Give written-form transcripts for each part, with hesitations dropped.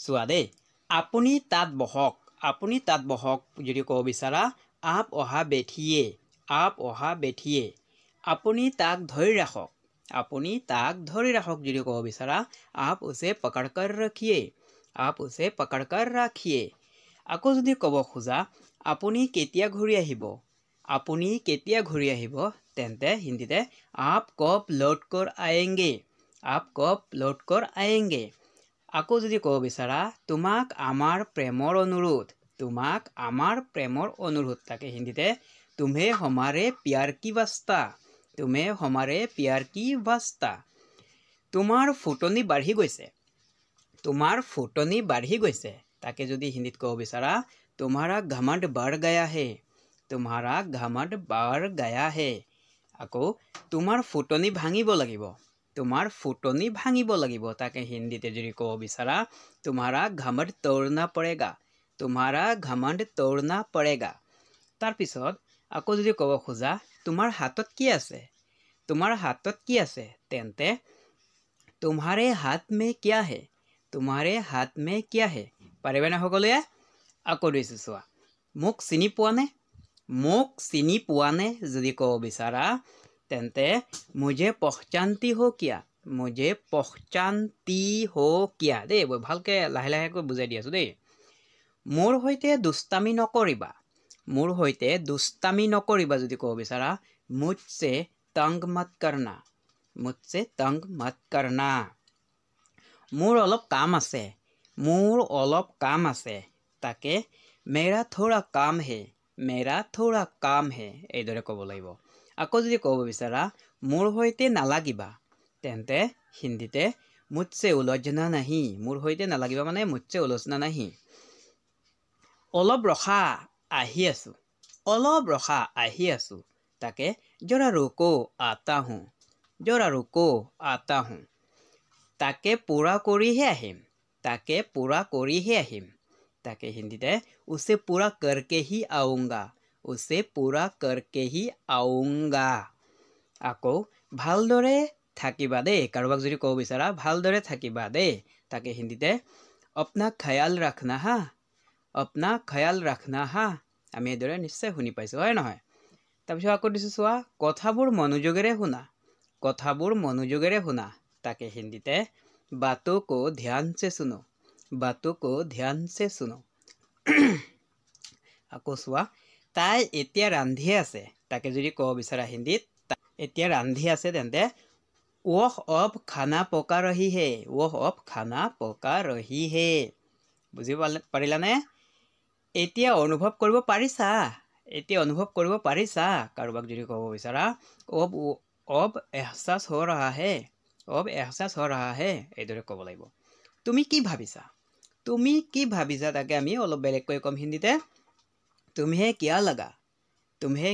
চোৱা দেই আপুনি তাত বহক যদি ক'ব বিচাৰা आप वहाँ बैठिए আপুনি তাক ধৰি ৰাখক যদি ক'ব বিচাৰা आप उसे पकड़कर रखिए আকৌ যদি ক'ব খোজা আপুনি কেতিয়া ঘূৰি আহিব তেন্তে হিন্দীতে आप कब लौट कर आएंगे আকৌ যদি ক'ব বিচাৰা তোমাক আমাৰ প্ৰেমৰ অনুৰোধ তাকে হিন্দীতে तुम्हें हमारे प्यार की वास्ता তোমাৰ ফুটনি বাঢ়ি গৈছে তাকে যদি হিন্দীত ক'ব বিচাৰা तुम्हारा घमंड बढ़ गया है আকৌ তোমাৰ ফুটনি ভাঙিব লাগিব তাকে হিন্দীতে যদি ক'ব বিচাৰা तुम्हारा घमंड तोड़ना पड़ेगा তাৰ পিছত আকৌ যদি ক'ব খোজা তোমাৰ হাতত কি আছে তেন্তে तुम्हारे हाथ में क्या है পাৰিবে না সকলোৱে আকৌ দিছো চোৱা মোক চিনি পোৱা নে যদি ক'ব বিচাৰা তেন্তে मुझे पहचानती हो क्या দেই ভালকে লাহে বুজাই দি আছো দেই মোৰ সৈতে দুষ্টামি নকৰিবা যদি ক'ব বিচাৰা मुझसे तंग मत करना মোৰ অলপ কাম আছে তাকে मेरा थोड़ा काम है এইদৰে ক'ব লাগিব আকৌ যদি ক'ব বিচাৰা মোৰ সৈতে নালাগিবা তেন্তে হিন্দীতে मुझसे उलझना नहीं মোৰ সৈতে নালাগিবা মানে मुझसे उलझना नहीं অলপ ৰখা আহি আছো তাকে जरा रुको आता हूँ তাকে पूरा কৰিহে আহিম তাকে হিন্দীতে उसे पूरा करके ही आऊंगा আকৌ ভালদৰে থাকিবা দেই কাৰোবাক যদি ক'ব বিচাৰা ভালদৰে থাকিবা দেই তাকে হিন্দীতে अपना ख्याल रखना हा আমি এইদৰে নিশ্চয় শুনি পাইছো হয় নহয় তাৰপিছত আকৌ দিছো চোৱা কথাবোৰ মনোযোগেৰে শুনা তাকে হিন্দীতে बातों को ध्यान से सुनो আকৌ চোৱা তাই এতিয়া ৰান্ধি আছে তাকে যদি ক'ব বিচাৰা হিন্দীত এতিয়া ৰান্ধি আছে তেন্তে वह अब खाना पका रही है বুজি পাৰিলানে এতিয়া অনুভৱ কৰিব পাৰিছা কাৰোবাক যদি ক'ব বিচাৰা अब एहसास हो रहा है এইদৰে ক'ব লাগিব তুমি কি ভাবিছা তাকে আমি অলপ বেলেগকৈ ক'ম হিন্দীতে तुम्हें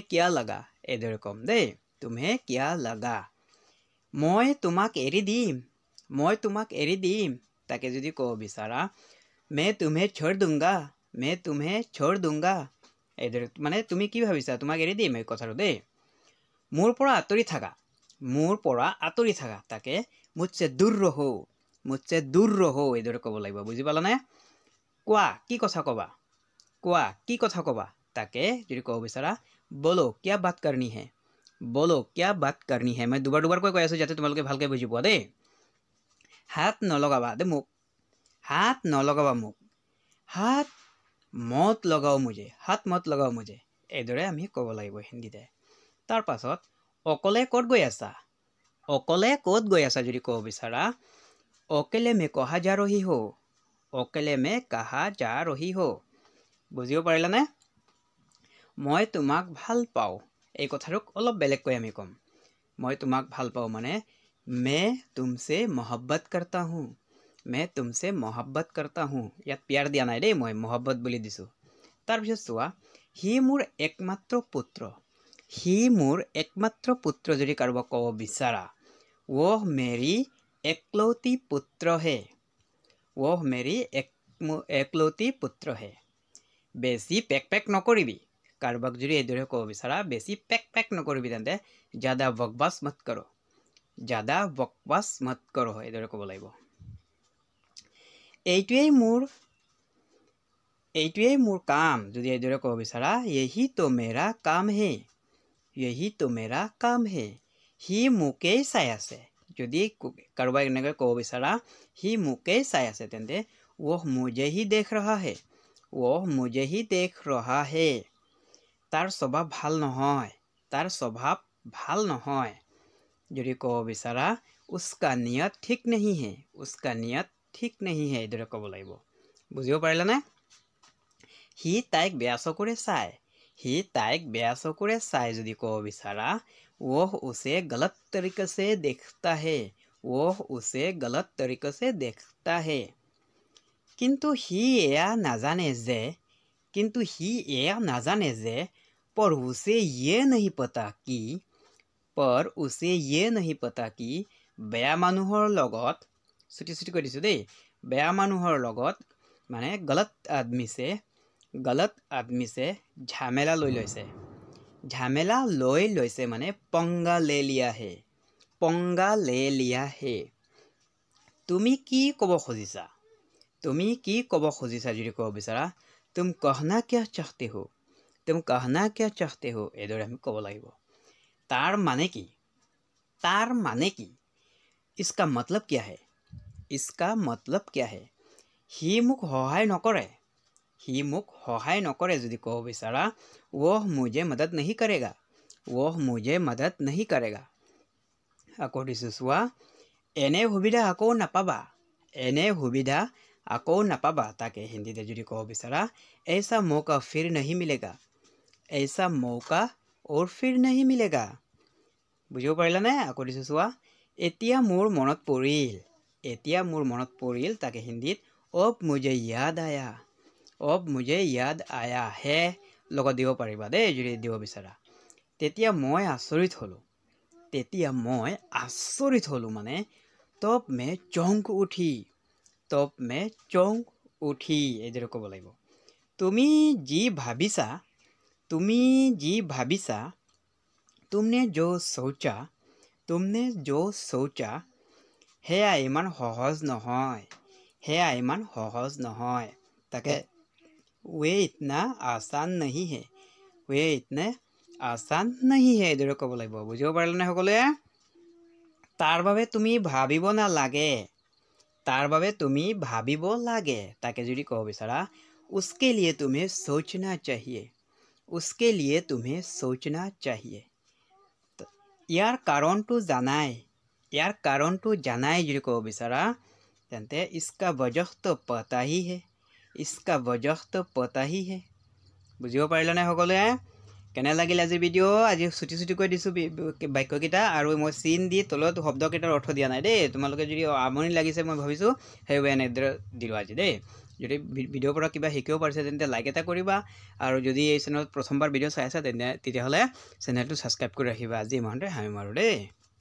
क्या लगा এইদৰে ক'ম দেই तुम्हें क्या लगा মই তোমাক এৰি দিম তাকে যদি ক'ব বিচাৰা मैं तुम्हें छोड़ दूंगा এইদৰে মানে তুমি কি ভাবিছা তোমাক এৰি দিম এই কথাটো দেই মোৰ পৰা আঁতৰি থাকা তাকে मुझसे दूर रहो এইদৰে ক'ব লাগিব বুজি পালানে কোৱা কি কথা ক'বা তাকে যদি ক'ব বিচাৰা बोलो क्या बात करनी है মই দুবাৰকৈ কৈ আছো যাতে তোমালোকে ভালকৈ বুজি পোৱা দেই হাত নলগাবা মোক হাত মত লগাও মুঝে এইদৰে আমি ক'ব লাগিব হিন্দীতে তাৰ পাছত অকলে ক'ত গৈ আছা যদি ক'ব বিচাৰা অকেলে মে কহা যা ৰহি হো বুজিব পাৰিলানে মই তোমাক ভাল পাওঁ এই কথাটোক অলপ বেলেগকৈ আমি ক'ম মই তোমাক ভাল পাওঁ মানে मैं तुमसे मोहब्बत करता हूँ ইয়াত প্যাৰ দিয়া নাই দেই মই मोहब्बत বুলি দিছো তাৰপিছত চোৱা সি মোৰ একমাত্ৰ পুত্ৰ যদি কাৰোবাক ক'ব বিচাৰা वो मेरी एकलौती पुत्र है বেছি পেক নকৰিবি কাৰোবাক যদি এইদৰে ক'ব বিচাৰা বেছি পেক নকৰিবি তেন্তে ज़्यादा बकवास मत करो এইদৰে ক'ব লাগিব এইটোৱেই মোৰ কাম যদি এইদৰে ক'ব বিচাৰা यही तो मेरा काम है यही तो मेरा काम है সি মোকেই চাই আছে যদি কাৰোবাক এনেকৈ ক'ব বিচাৰা সি মোকেই চাই আছে তেন্তে वो मुझे ही देख रहा है वो मुझे ही देख रहा है তাৰ স্বভাৱ ভাল নহয় যদি ক'ব বিচাৰা उसका नियत ठीक नहीं है এইদৰে ক'ব লাগিব বুজিব পাৰিলানে সি তাইক বেয়া চকুৰে চাই যদি ক'ব বিচাৰা वो उसे गलत तरीके से देखता है কিন্তু সি এয়া নাজানে যে पर उसे ये नहीं पता कि বেয়া মানুহৰ লগত ছুটি কৈ দিছোঁ দেই বেয়া মানুহৰ লগত মানে गलत आदमी से झमेला লৈ লৈছে মানে पंगा ले लिया है তুমি কি ক'ব খুজিছা যদি ক'ব বিচাৰা तुम कहना क्या चाहते हो এইদৰে আমি ক'ব লাগিব তাৰ মানে কি इसका मतलब क्या है সি মোক সহায় নকৰে যদি ক'ব বিচাৰা वो मुझे मदद नहीं करेगा আকৌ দিছোঁ চোৱা এনে সুবিধা আকৌ নাপাবা তাকে হিন্দীতে যদি ক'ব বিচাৰা ऐसा मौका फिर नहीं मिलेगा বুজিব পাৰিলানে আকৌ দিছোঁ চোৱা এতিয়া মোৰ মনত পৰিল তাকে হিন্দীত अब मुझे याद आया है লগত দিব পাৰিবা দেই যদি দিব বিচাৰা তেতিয়া মই আচৰিত হলো মানে तब मैं चौंक उठी এইদৰে ক'ব লাগিব তুমি যি ভাবিছা तुमने जो सोचा সেয়া ইমান সহজ নহয় তাকে वे इतना आसान नहीं है এইদৰে ক'ব লাগিব বুজিব পাৰিলেনে সকলোৱে তাৰ বাবে তুমি ভাবিব লাগে তাকে যদি ক'ব বিচাৰা उसके लिए तुम्हें सोचना चाहिए ইয়াৰ কাৰণটো জানাই যদি ক'ব বিচাৰা তেন্তে इसका वजह तो पता ही है বুজিব পাৰিলানে সকলোৱে কেনে লাগিল আজি ভিডিঅ' আজি ছুটি কৈ দিছোঁ বাক্যকেইটা আৰু মই চিন দি তলত শব্দকেইটাৰ অৰ্থ দিয়া নাই দেই তোমালোকে যদি আমনি লাগিছে মই ভাবিছোঁ সেইবাবে এনেদৰে দিলোঁ আজি দেই যদি ভিডিঅ'ৰ পৰা কিবা শিকিব পাৰিছে তেন্তে লাইক এটা কৰিবা আৰু যদি এই চেনেলত প্ৰথমবাৰ ভিডিঅ' চাই আছা তেতিয়াহ'লে চেনেলটো ছাবস্ক্ৰাইব কৰি ৰাখিবা আজি ইমানতে সামৰিম আৰু দেই